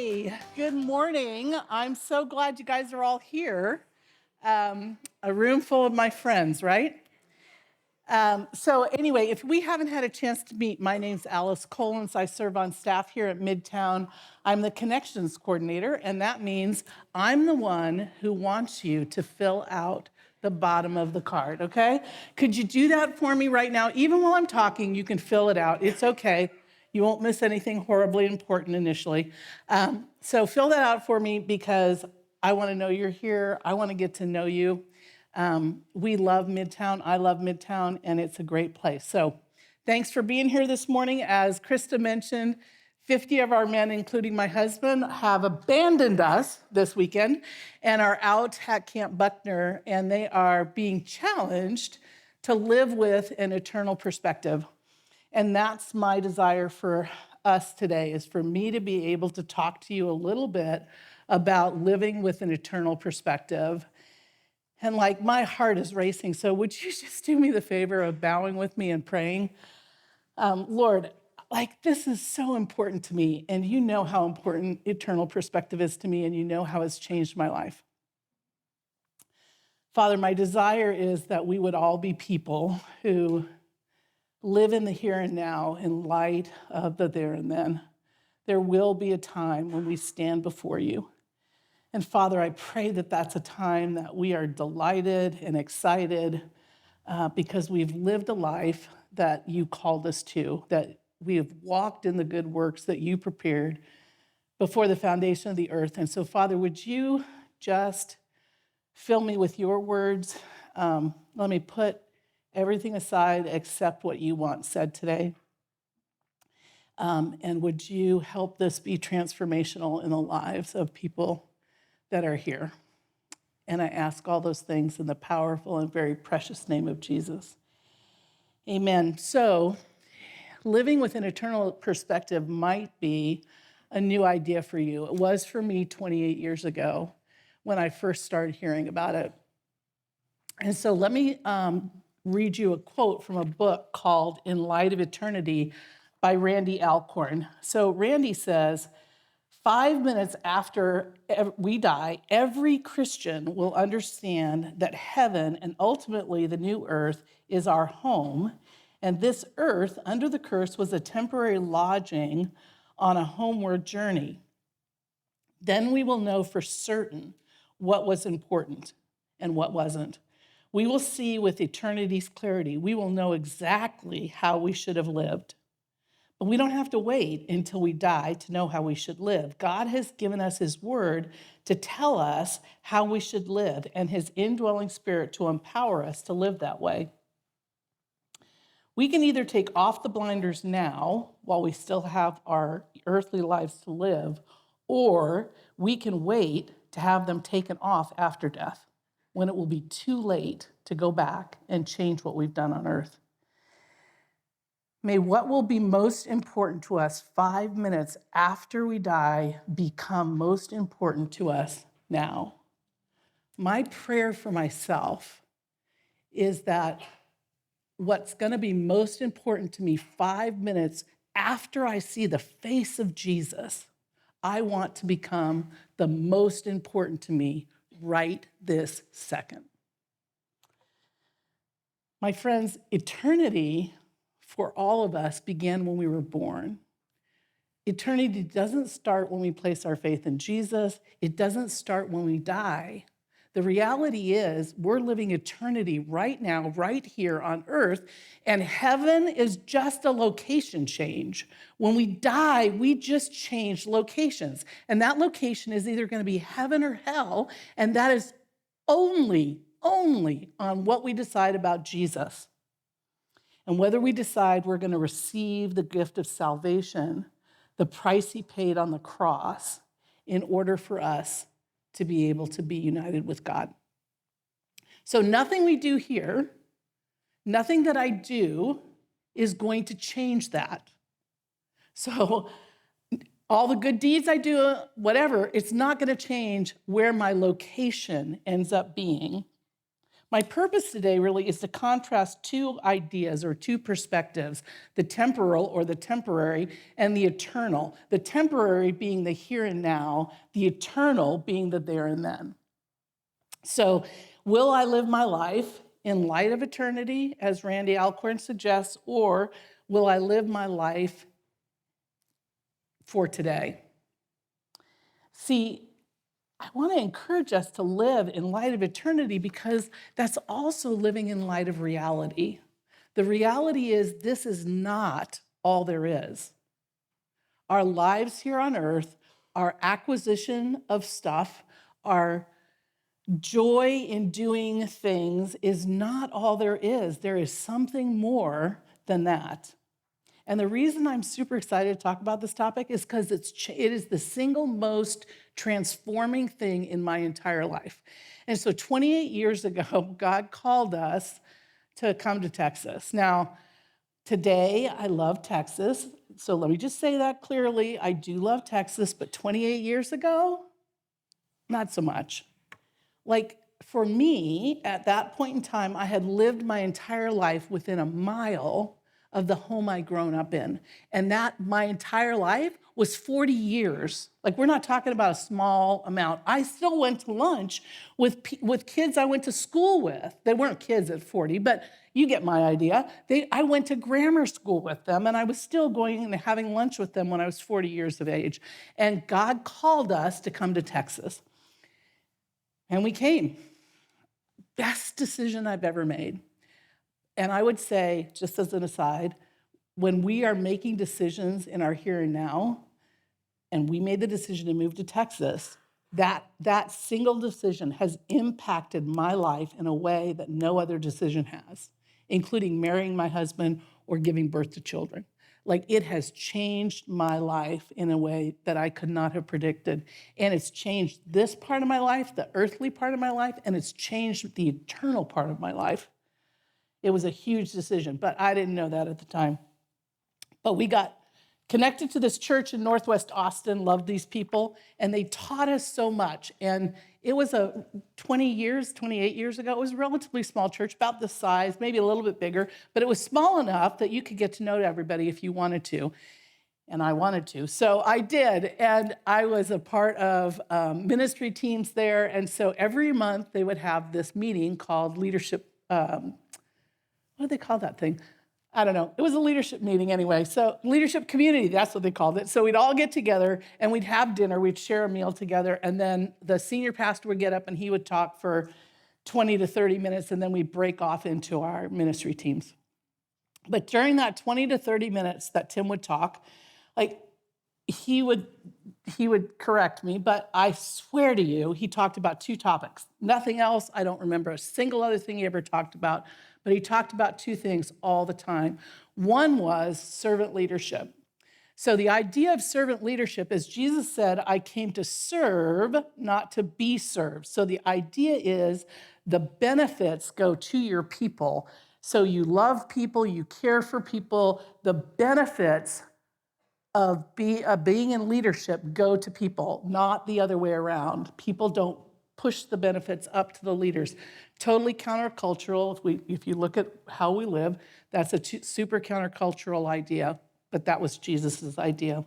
Hey, good morning. I'm so glad you guys are all here. A room full of my friends, right? So anyway, if we haven't had a chance to meet, my name's Alice Collins. I serve on staff here at Midtown. I'm the connections coordinator, and that means I'm the one who wants you to fill out the bottom of the card, okay? Could you do that for me right now? Even while I'm talking, you can fill it out. It's okay. You won't miss anything horribly important initially. So fill that out for me because I want to know you're here. I want to get to know you. We love Midtown. I love Midtown, and it's a great place. So thanks for being here this morning. As Krista mentioned, 50 of our men, including my husband, have abandoned us this weekend and are out at Camp Buckner, and they are being challenged to live with an eternal perspective. And that's my desire for us today, is for me to be able to talk to you a little bit about living with an eternal perspective. And like my heart is racing. So would you just do me the favor of bowing with me and praying? Lord, like this is so important to me. And you know how important eternal perspective is to me. And you know how it's changed my life. Father, my desire is that we would all be people who live in the here and now in light of the there and then. There will be a time when we stand before you. And Father, I pray that that's a time that we are delighted and excited because we've lived a life that you called us to, that we have walked in the good works that you prepared before the foundation of the earth. And so, Father, would you just fill me with your words? Let me put everything aside except what you want said today. And would you help this be transformational in the lives of people that are here? And I ask all those things in the powerful and very precious name of Jesus. Amen. So, living with an eternal perspective might be a new idea for you. It was for me 28 years ago when I first started hearing about it. And so let me read you a quote from a book called In Light of Eternity by Randy Alcorn. So Randy says, 5 minutes after we die, every Christian will understand that heaven and ultimately the new earth is our home. And this earth, under the curse, was a temporary lodging on a homeward journey. Then we will know for certain what was important and what wasn't. We will see with eternity's clarity. We will know exactly how we should have lived. But we don't have to wait until we die to know how we should live. God has given us his word to tell us how we should live and his indwelling spirit to empower us to live that way. We can either take off the blinders now while we still have our earthly lives to live, or we can wait to have them taken off after death, when it will be too late to go back and change what we've done on earth. May what will be most important to us 5 minutes after we die become most important to us now. My prayer for myself is that what's going to be most important to me 5 minutes after I see the face of Jesus, I want to become the most important to me right this second. My friends, eternity for all of us began when we were born. Eternity doesn't start when we place our faith in Jesus. It doesn't start when we die. The reality is we're living eternity right now, right here on earth, and heaven is just a location change. When we die, we just change locations. And that location is either going to be heaven or hell, and that is only on what we decide about Jesus. And whether we decide we're going to receive the gift of salvation, the price he paid on the cross, in order for us to be able to be united with God. So nothing we do here, nothing that I do is going to change that. So all the good deeds I do, whatever, it's not going to change where my location ends up being. My purpose today really is to contrast two ideas or two perspectives, the temporal or the temporary and the eternal. The temporary being the here and now, the eternal being the there and then. So, will I live my life in light of eternity, as Randy Alcorn suggests, or will I live my life for today? See, I want to encourage us to live in light of eternity because that's also living in light of reality. The reality is this is not all there is. Our lives here on earth, our acquisition of stuff, our joy in doing things is not all there is. There is something more than that. And the reason I'm super excited to talk about this topic is because it is the single most transforming thing in my entire life. And so 28 years ago, God called us to come to Texas. Now, today, I love Texas. So let me just say that clearly. I do love Texas, but 28 years ago, not so much. Like, for me, at that point in time, I had lived my entire life within a mile of the home I'd grown up in. And that, my entire life, was 40 years. Like, we're not talking about a small amount. I still went to lunch with kids I went to school with. They weren't kids at 40, but you get my idea. I went to grammar school with them, and I was still going and having lunch with them when I was 40 years of age. And God called us to come to Texas. And we came. Best decision I've ever made. And I would say, just as an aside, when we are making decisions in our here and now, and we made the decision to move to Texas, that single decision has impacted my life in a way that no other decision has, including marrying my husband or giving birth to children. Like, it has changed my life in a way that I could not have predicted. And it's changed this part of my life, the earthly part of my life, and it's changed the eternal part of my life. It was a huge decision, but I didn't know that at the time. But we got connected to this church in Northwest Austin, loved these people, and they taught us so much. And it was 28 years ago, it was a relatively small church, about this size, maybe a little bit bigger, but it was small enough that you could get to know everybody if you wanted to. And I wanted to. So I did. And I was a part of ministry teams there. And so every month they would have this meeting called leadership. What do they call that thing? I don't know. It was a leadership meeting anyway. So leadership community, that's what they called it. So we'd all get together and we'd have dinner. We'd share a meal together. And then the senior pastor would get up and he would talk for 20 to 30 minutes. And then we'd break off into our ministry teams. But during that 20 to 30 minutes that Tim would talk, like, he would correct me, but I swear to you, he talked about two topics. Nothing else. I don't remember a single other thing he ever talked about, but he talked about two things all the time. One was servant leadership. So the idea of servant leadership is Jesus said, I came to serve, not to be served. So the idea is the benefits go to your people. So you love people, you care for people, the benefits of being in leadership go to people, not the other way around. People don't push the benefits up to the leaders. Totally countercultural. If you look at how we live, that's a super countercultural idea, but that was Jesus's idea.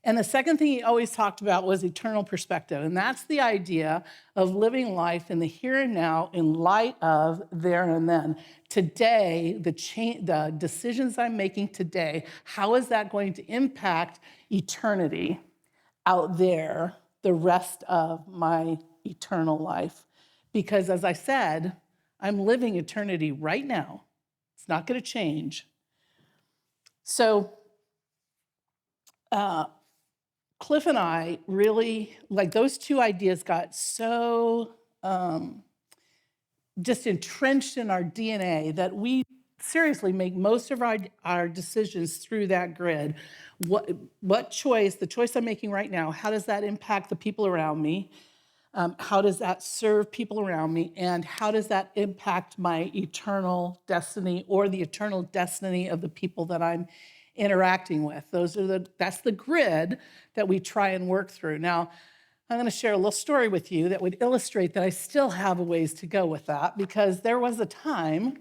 And the second thing he always talked about was eternal perspective. And that's the idea of living life in the here and now in light of there and then. Today, the decisions I'm making today, how is that going to impact eternity out there, the rest of my eternal life? Because as I said, I'm living eternity right now. It's not going to change. So, Cliff and I really, like, those two ideas got so just entrenched in our DNA that we seriously make most of our decisions through that grid. What choice, the choice I'm making right now, how does that impact the people around me? How does that serve people around me? And how does that impact my eternal destiny or the eternal destiny of the people that I'm interacting with? That's the grid that we try and work through. Now, I'm going to share a little story with you that would illustrate that I still have a ways to go with that, because there was a time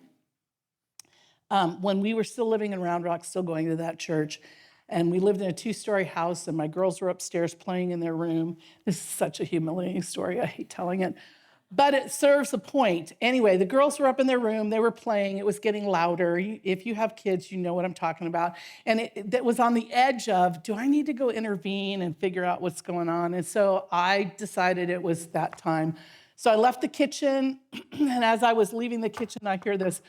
when we were still living in Round Rock, still going to that church, and we lived in a 2-story house, and my girls were upstairs playing in their room. This is such a humiliating story. I hate telling it, but it serves a point. Anyway, the girls were up in their room. They were playing. It was getting louder. If you have kids, you know what I'm talking about. And it was on the edge of, do I need to go intervene and figure out what's going on? And so I decided it was that time. So I left the kitchen, and as I was leaving the kitchen, I hear this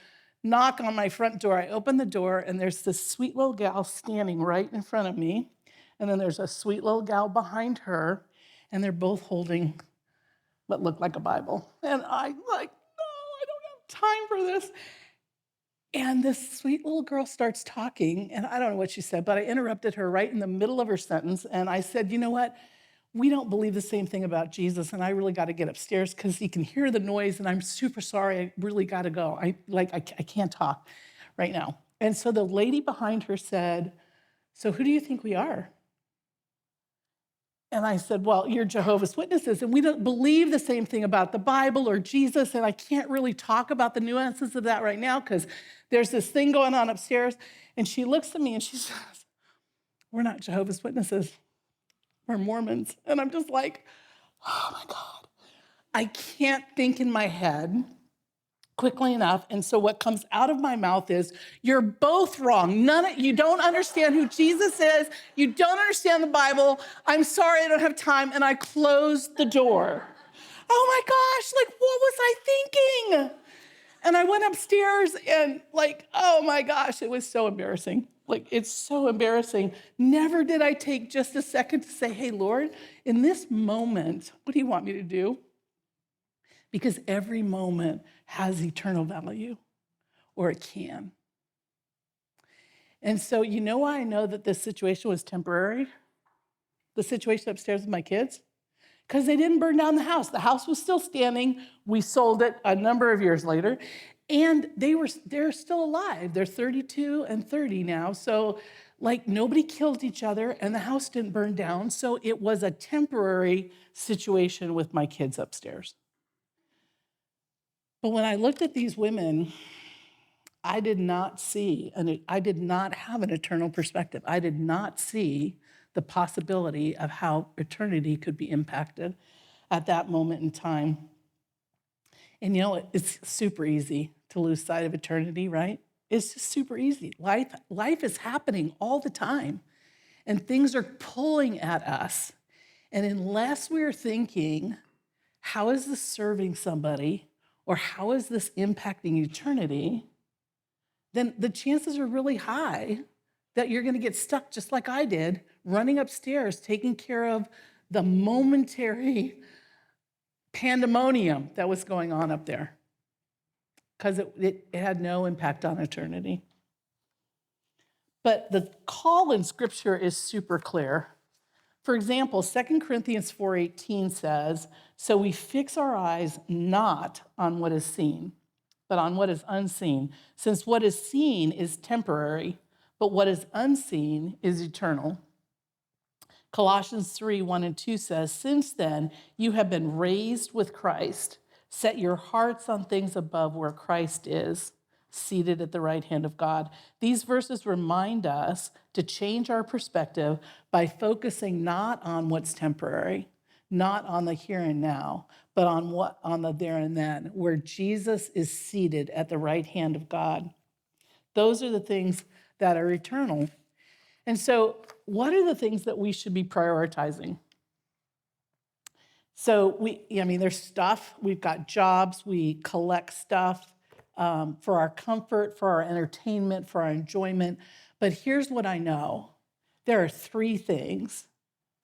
knock on my front door. I open the door, and there's this sweet little gal standing right in front of me. And then there's a sweet little gal behind her, and they're both holding what looked like a Bible. And I'm like, no, I don't have time for this. And this sweet little girl starts talking, and I don't know what she said, but I interrupted her right in the middle of her sentence. And I said, you know what? We don't believe the same thing about Jesus, and I really got to get upstairs because he can hear the noise, and I'm super sorry. I really got to go. I can't talk right now. And so the lady behind her said, so who do you think we are? And I said, well, you're Jehovah's Witnesses, and we don't believe the same thing about the Bible or Jesus, and I can't really talk about the nuances of that right now because there's this thing going on upstairs. And she looks at me and she says, we're not Jehovah's Witnesses, we're Mormons. And I'm just like, oh my God. I can't think in my head quickly enough. And so what comes out of my mouth is, you're both wrong. You don't understand who Jesus is. You don't understand the Bible. I'm sorry, I don't have time. And I closed the door. Oh my gosh, like, what was I thinking? And I went upstairs and oh my gosh, it was so embarrassing. It's so embarrassing. Never did I take just a second to say, hey, Lord, in this moment, what do you want me to do? Because every moment has eternal value, or it can. And so you know why I know that this situation was temporary? The situation upstairs with my kids? Because they didn't burn down the house. The house was still standing. We sold it a number of years later. And they're still alive. They're 32 and 30 now. So nobody killed each other, and the house didn't burn down. So it was a temporary situation with my kids upstairs. But when I looked at these women, I did not have an eternal perspective. I did not see the possibility of how eternity could be impacted at that moment in time. And it's super easy to lose sight of eternity, right? It's just super easy. Life is happening all the time, and things are pulling at us. And unless we're thinking, how is this serving somebody? Or how is this impacting eternity? Then the chances are really high that you're going to get stuck just like I did, running upstairs, taking care of the momentary pandemonium that was going on up there, because it had no impact on eternity. But the call in Scripture is super clear. For example, 2 Corinthians 4:18 says, so we fix our eyes not on what is seen, but on what is unseen, since what is seen is temporary, but what is unseen is eternal. Colossians 3:1-2 says, since then you have been raised with Christ. Set your hearts on things above where Christ is, seated at the right hand of God. These verses remind us to change our perspective by focusing not on what's temporary, not on the here and now, but on the there and then, where Jesus is seated at the right hand of God. Those are the things that are eternal. And so, what are the things that we should be prioritizing? So there's stuff. We've got jobs. We collect stuff for our comfort, for our entertainment, for our enjoyment. But here's what I know. There are 3 things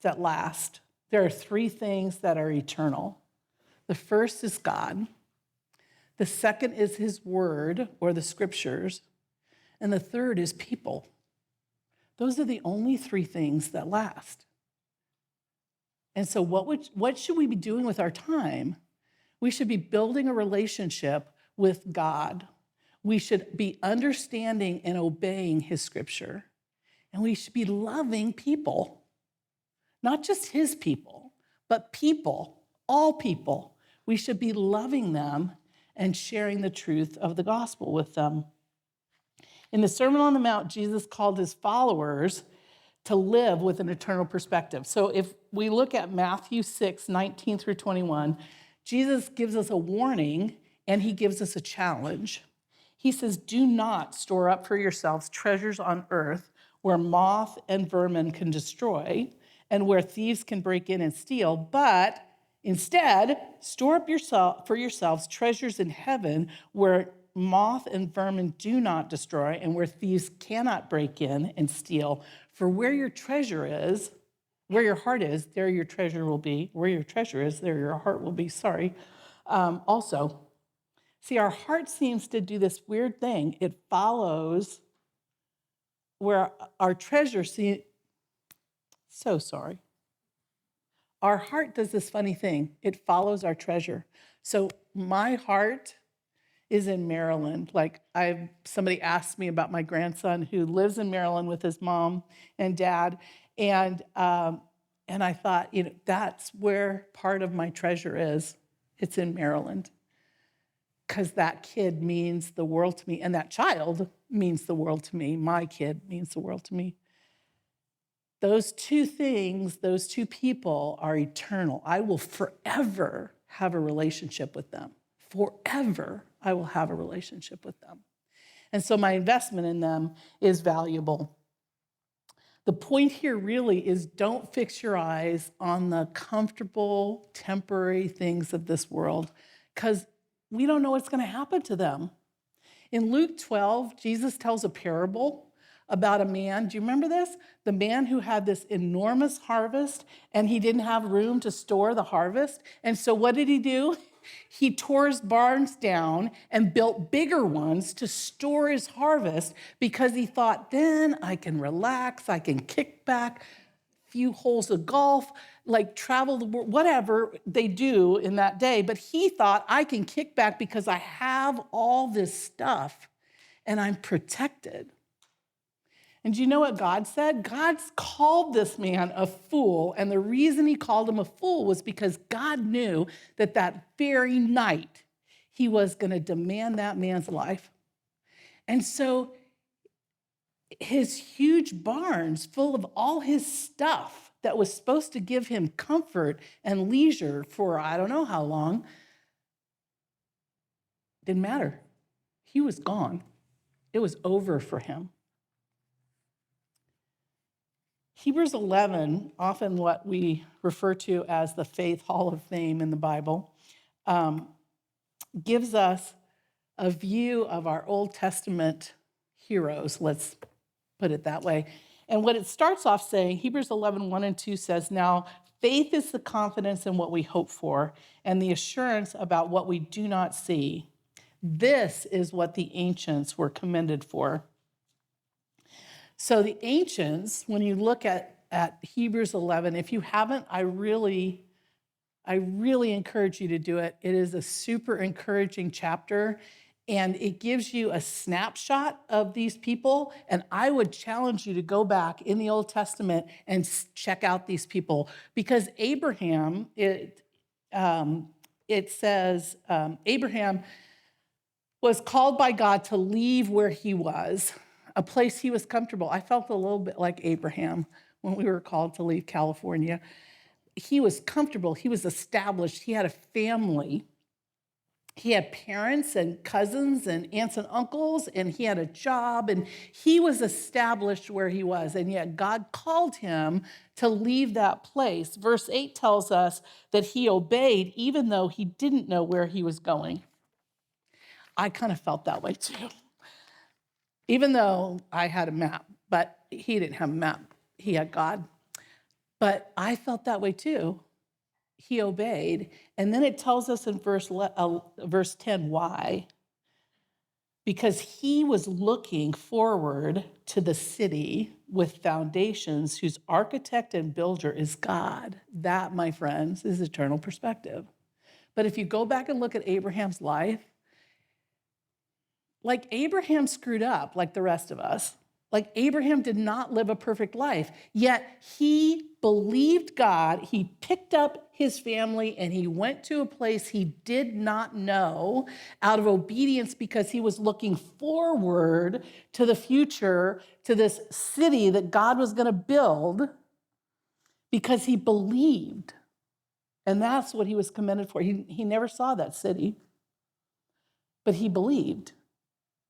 that last. There are 3 things that are eternal. The first is God. The second is his word, or the scriptures. And the third is people. Those are the only 3 things that last. And so what should we be doing with our time? We should be building a relationship with God. We should be understanding and obeying his scripture. And we should be loving people, not just his people, But people, all people, we should be loving them and sharing the truth of the gospel with them. In the Sermon on the Mount, Jesus called his followers to live with an eternal perspective. So if we look at Matthew 6, 19 through 21, Jesus gives us a warning and he gives us a challenge. He says, do not store up for yourselves treasures on earth where moth and vermin can destroy and where thieves can break in and steal, but instead store up for yourselves treasures in heaven where moth and vermin do not destroy and where thieves cannot break in and steal. For where your treasure is, where your heart is, there your treasure will be. Where your treasure is, there your heart will be. Also, see, our heart seems to do this weird thing. It follows where our treasure seems. So sorry. Our heart does this funny thing. It follows our treasure. So my heart is in Maryland. Like somebody asked me about my grandson who lives in Maryland with his mom and dad, and I thought, that's where part of my treasure is. It's in Maryland, because that kid means the world to me, and that child means the world to me. My kid means the world to me. Those two things, those two people are eternal. I will forever have a relationship with them. Forever, I will have a relationship with them. And so my investment in them is valuable. The point here really is don't fix your eyes on the comfortable, temporary things of this world, because we don't know what's going to happen to them. In Luke 12, Jesus tells a parable about a man. Do you remember this? The man who had this enormous harvest and he didn't have room to store the harvest. And so what did he do? He tore his barns down and built bigger ones to store his harvest because he thought, then I can relax, I can kick back, a few holes of golf, like travel the world, whatever they do in that day. But he thought, I can kick back because I have all this stuff and I'm protected. And do you know what God said? God called this man a fool, and the reason he called him a fool was because God knew that that very night he was going to demand that man's life. And so his huge barns full of all his stuff that was supposed to give him comfort and leisure for I don't know how long, didn't matter. He was gone. It was over for him. Hebrews 11, often what we refer to as the Faith Hall of Fame in the Bible, gives us a view of our Old Testament heroes, let's put it that way. And what it starts off saying, Hebrews 11, 1 and 2 says, now faith is the confidence in what we hope for and the assurance about what we do not see. This is what the ancients were commended for. So the ancients, when you look at Hebrews 11, if you haven't, I really encourage you to do it. It is a super encouraging chapter, and it gives you a snapshot of these people. And I would challenge you to go back in the Old Testament and check out these people, because Abraham, it says Abraham was called by God to leave where he was, a place he was comfortable. I felt a little bit like Abraham when we were called to leave California. He was comfortable. He was established. He had a family. He had parents and cousins and aunts and uncles, and he had a job, and he was established where he was. And yet God called him to leave that place. Verse 8 tells us that he obeyed even though he didn't know where he was going. I kind of felt that way too. Even though I had a map, but he didn't have a map. He had God. But I felt that way too. He obeyed. And then it tells us in verse 10 why. Because he was looking forward to the city with foundations whose architect and builder is God. That, my friends, is eternal perspective. But if you go back and look at Abraham's life, like Abraham screwed up like the rest of us. Like Abraham did not live a perfect life, yet he believed God. He picked up his family and he went to a place he did not know out of obedience because he was looking forward to the future, to this city that God was going to build because he believed. And that's what he was commended for. He never saw that city, but he believed.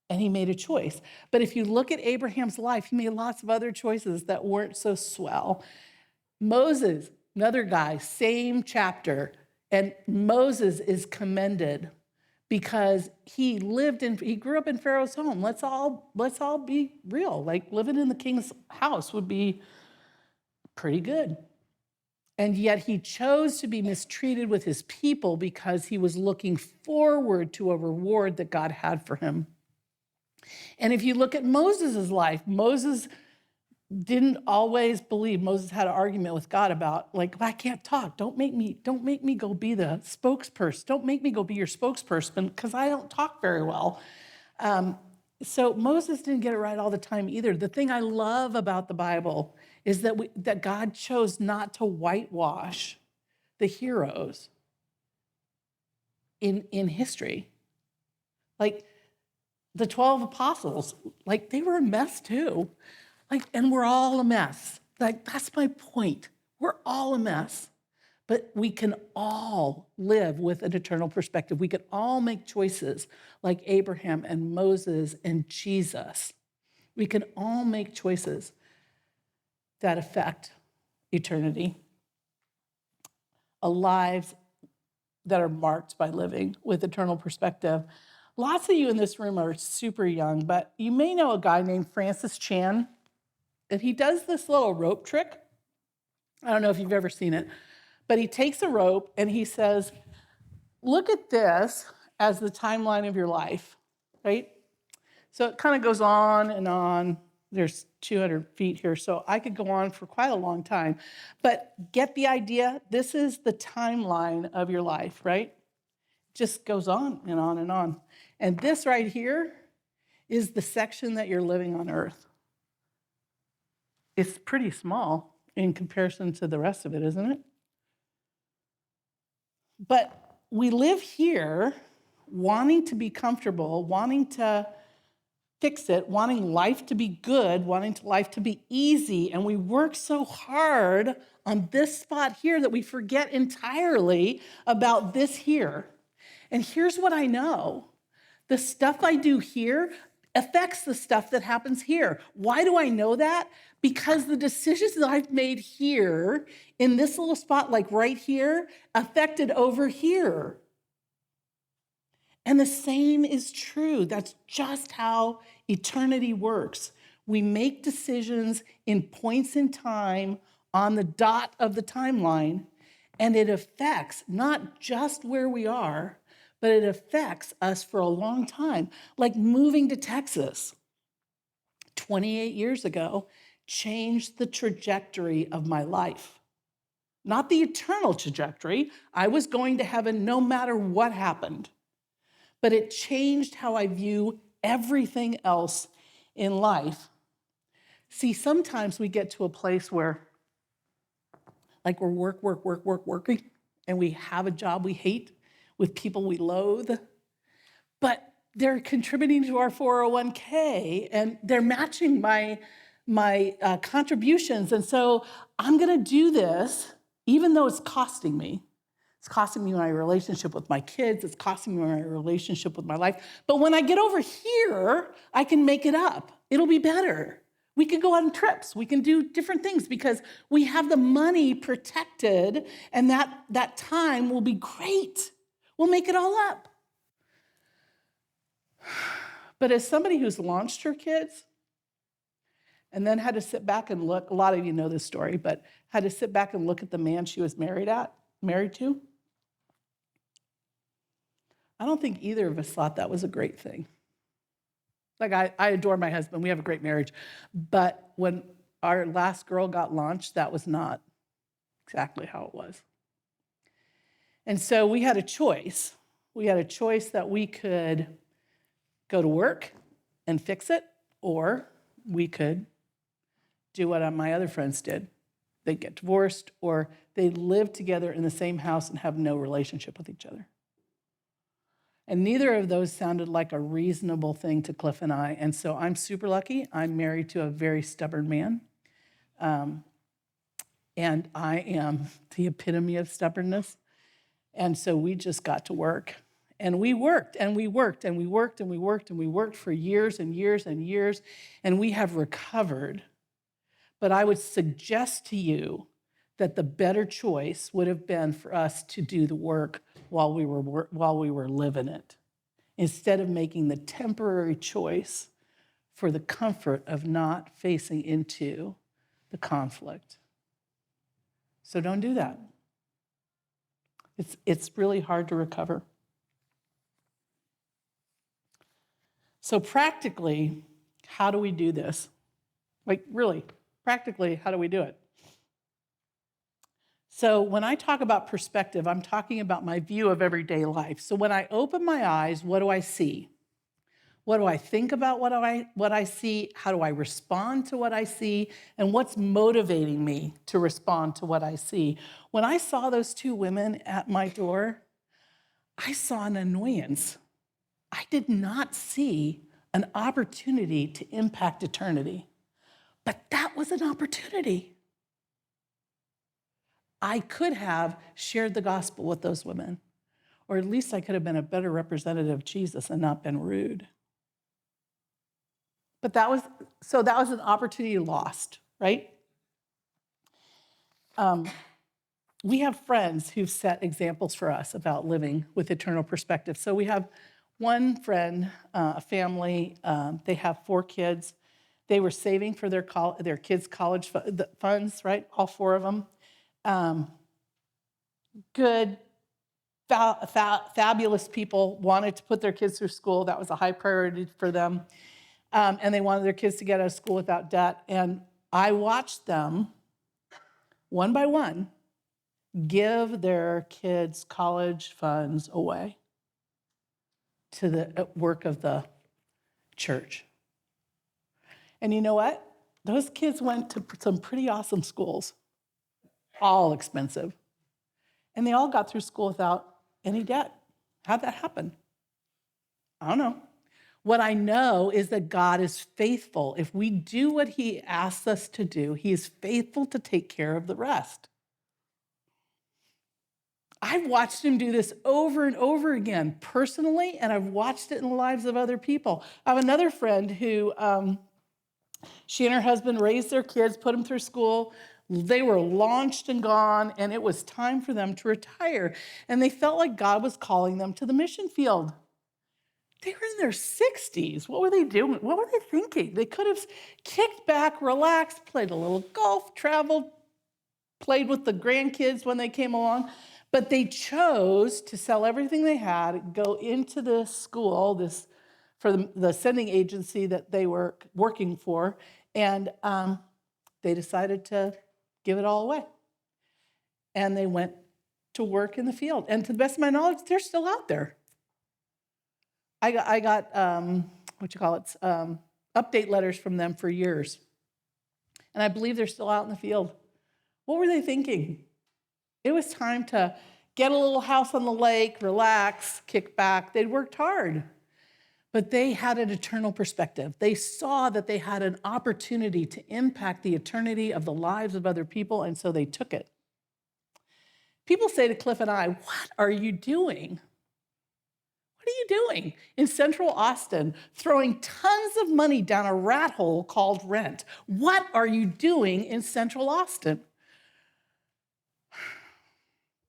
And he made a choice. But if you look at Abraham's life, he made lots of other choices that weren't so swell. Moses, another guy, same chapter. And Moses is commended because he grew up in Pharaoh's home. Let's all be real. Like living in the king's house would be pretty good. And yet he chose to be mistreated with his people because he was looking forward to a reward that God had for him. And if you look at Moses' life, Moses didn't always believe. Moses had an argument with God about, like, I can't talk. Don't make me go be the spokesperson. Don't make me go be your spokesperson because I don't talk very well. So Moses didn't get it right all the time either. The thing I love about the Bible is that God chose not to whitewash the heroes in history. Like, the 12 apostles, like they were a mess too. And we're all a mess. Like, that's my point. We're all a mess. But we can all live with an eternal perspective. We can all make choices like Abraham and Moses and Jesus. We can all make choices that affect eternity. Lives that are marked by living with eternal perspective. Lots of you in this room are super young, but you may know a guy named Francis Chan, and he does this little rope trick. I don't know if you've ever seen it, but he takes a rope and he says, look at this as the timeline of your life, right? So it kind of goes on and on. There's 200 feet here, so I could go on for quite a long time. But get the idea? This is the timeline of your life, right? Just goes on and on and on. And this right here is the section that you're living on earth. It's pretty small in comparison to the rest of it, isn't it? But we live here wanting to be comfortable, wanting to fix it, wanting life to be good, wanting life to be easy, and we work so hard on this spot here that we forget entirely about this here. And here's what I know. The stuff I do here affects the stuff that happens here. Why do I know that? Because the decisions that I've made here in this little spot, like right here, affected over here. And the same is true. That's just how eternity works. We make decisions in points in time on the dot of the timeline, and it affects not just where we are, but it affects us for a long time. Like moving to Texas 28 years ago changed the trajectory of my life. Not the eternal trajectory. I was going to heaven no matter what happened. But it changed how I view everything else in life. See, sometimes we get to a place where, like, we're working, and we have a job we hate with people we loathe, but they're contributing to our 401k and they're matching my contributions. And so I'm going to do this, even though it's costing me. It's costing me my relationship with my kids. It's costing me my relationship with my life. But when I get over here, I can make it up. It'll be better. We can go on trips. We can do different things because we have the money protected, and that time will be great. We'll make it all up. But as somebody who's launched her kids and then had to sit back and look, a lot of you know this story, but had to sit back and look at the man she was married to, I don't think either of us thought that was a great thing. Like, I adore my husband. We have a great marriage. But when our last girl got launched, that was not exactly how it was. And so we had a choice. We had a choice that we could go to work and fix it, or we could do what my other friends did. They'd get divorced, or they live together in the same house and have no relationship with each other. And neither of those sounded like a reasonable thing to Cliff and I. And so I'm super lucky. I'm married to a very stubborn man. And I am the epitome of stubbornness. And so we just got to work. And we worked and we worked and we worked and we worked and we worked for years and years and years. And we have recovered. But I would suggest to you that the better choice would have been for us to do the work while we were living it, instead of making the temporary choice for the comfort of not facing into the conflict. So don't do that. It's really hard to recover. So practically, how do we do this? Like really, practically, how do we do it? So when I talk about perspective, I'm talking about my view of everyday life. So when I open my eyes, what do I see? What do I think about what I see? How do I respond to what I see? And what's motivating me to respond to what I see? When I saw those two women at my door, I saw an annoyance. I did not see an opportunity to impact eternity. But that was an opportunity. I could have shared the gospel with those women, or at least I could have been a better representative of Jesus and not been rude. But that was an opportunity lost, right? We have friends who've set examples for us about living with eternal perspective. So we have one friend, a family, they have 4 kids. They were saving for their kids' college funds, right? All 4 of them. Good, fabulous people, wanted to put their kids through school. That was a high priority for them. And they wanted their kids to get out of school without debt. And I watched them, one by one, give their kids' college funds away to the work of the church. And you know what? Those kids went to some pretty awesome schools, all expensive. And they all got through school without any debt. How'd that happen? I don't know. What I know is that God is faithful. If we do what he asks us to do, he is faithful to take care of the rest. I've watched him do this over and over again personally, and I've watched it in the lives of other people. I have another friend who, she and her husband raised their kids, put them through school. They were launched and gone, and it was time for them to retire. And they felt like God was calling them to the mission field. They were in their 60s. What were they doing? What were they thinking? They could have kicked back, relaxed, played a little golf, traveled, played with the grandkids when they came along. But they chose to sell everything they had, go into this school, for the sending agency that they were working for, and they decided to give it all away. And they went to work in the field. And to the best of my knowledge, they're still out there. I got update letters from them for years. And I believe they're still out in the field. What were they thinking? It was time to get a little house on the lake, relax, kick back. They'd worked hard. But they had an eternal perspective. They saw that they had an opportunity to impact the eternity of the lives of other people, and so they took it. People say to Cliff and I, "What are you doing? What are you doing in Central Austin, throwing tons of money down a rat hole called rent? What are you doing in Central Austin?"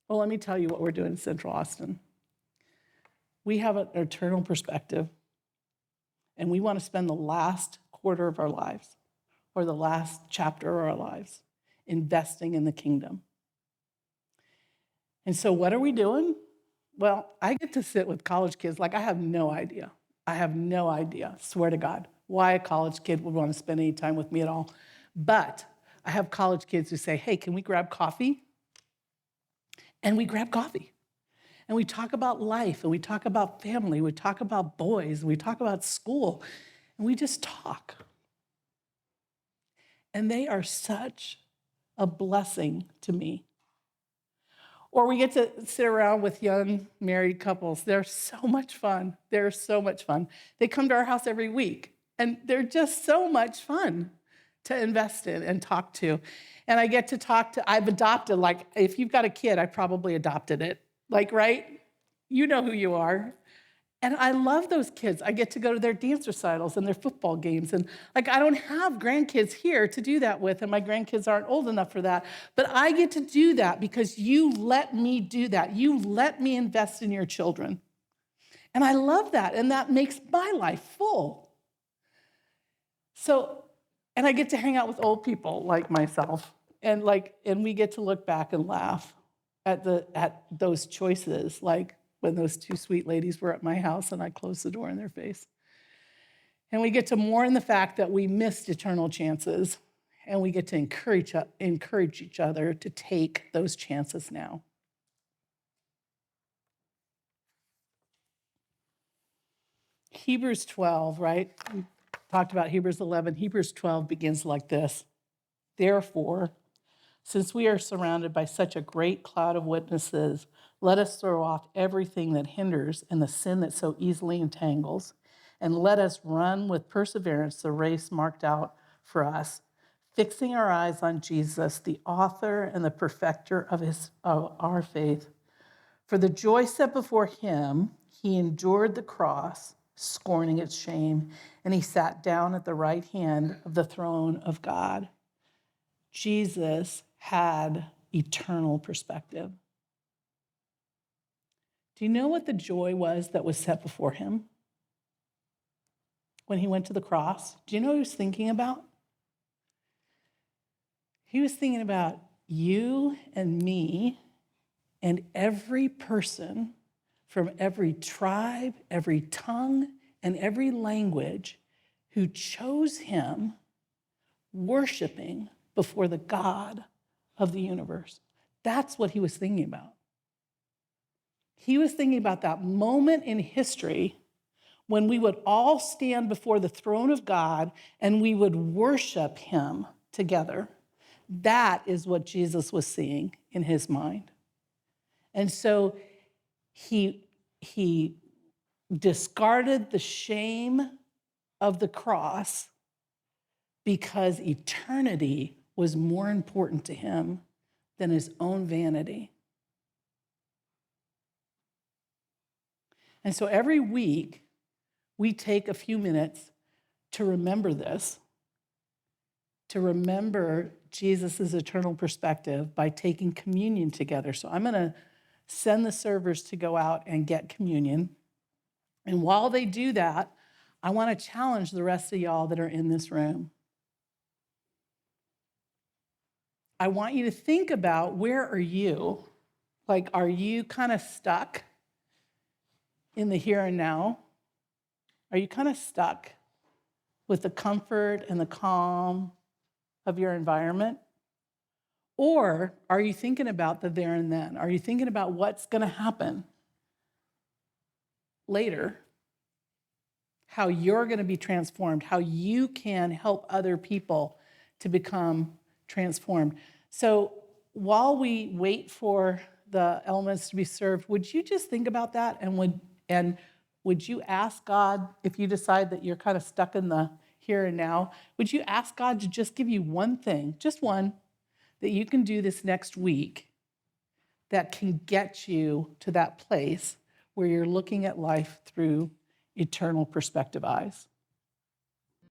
Well, let me tell you what we're doing in Central Austin. We have an eternal perspective, and we want to spend the last quarter of our lives, or the last chapter of our lives, investing in the kingdom. And so what are we doing? Well, I get to sit with college kids like I have no idea. I have no idea, swear to God, why a college kid would want to spend any time with me at all. But I have college kids who say, "Hey, can we grab coffee?" And we grab coffee. And we talk about life, and we talk about family, we talk about boys, we talk about school, and we just talk. And they are such a blessing to me. Or we get to sit around with young married couples. They're so much fun. They're so much fun. They come to our house every week, and they're just so much fun to invest in and talk to. And I get to talk to, I've adopted, like, if you've got a kid, I probably adopted it. Like, right? You know who you are. And I love those kids. I get to go to their dance recitals and their football games. And like, I don't have grandkids here to do that with, and my grandkids aren't old enough for that. But I get to do that because you let me do that. You let me invest in your children. And I love that. And that makes my life full. So, and I get to hang out with old people like myself. And we get to look back and laugh at those choices, like when those two sweet ladies were at my house and I closed the door in their face. And we get to mourn the fact that we missed eternal chances, and we get to encourage each other to take those chances now. Hebrews 12, right? We talked about Hebrews 11. Hebrews 12 begins like this. Therefore, since we are surrounded by such a great cloud of witnesses, let us throw off everything that hinders and the sin that so easily entangles, and let us run with perseverance the race marked out for us, fixing our eyes on Jesus, the author and the perfecter of our faith. For the joy set before him, he endured the cross, scorning its shame, and he sat down at the right hand of the throne of God. Jesus had eternal perspective. Do you know what the joy was that was set before him when he went to the cross? Do you know what he was thinking about? He was thinking about you and me and every person from every tribe, every tongue, and every language who chose him, worshiping before the God of the universe. That's what he was thinking about. He was thinking about that moment in history when we would all stand before the throne of God and we would worship him together. That is what Jesus was seeing in his mind. And so he discarded the shame of the cross because eternity was more important to him than his own vanity. And so every week, we take a few minutes to remember this, to remember Jesus' eternal perspective by taking communion together. So I'm going to send the servers to go out and get communion. And while they do that, I want to challenge the rest of y'all that are in this room. I want you to think about, where are you? Like, are you kind of stuck in the here and now? Are you kind of stuck with the comfort and the calm of your environment? Or are you thinking about the there and then? Are you thinking about what's going to happen later? How you're going to be transformed, how you can help other people to become transformed. So while we wait for the elements to be served, would you just think about that, and would you ask God, if you decide that you're kind of stuck in the here and now, would you ask God to just give you one thing, just one, that you can do this next week that can get you to that place where you're looking at life through eternal perspective eyes?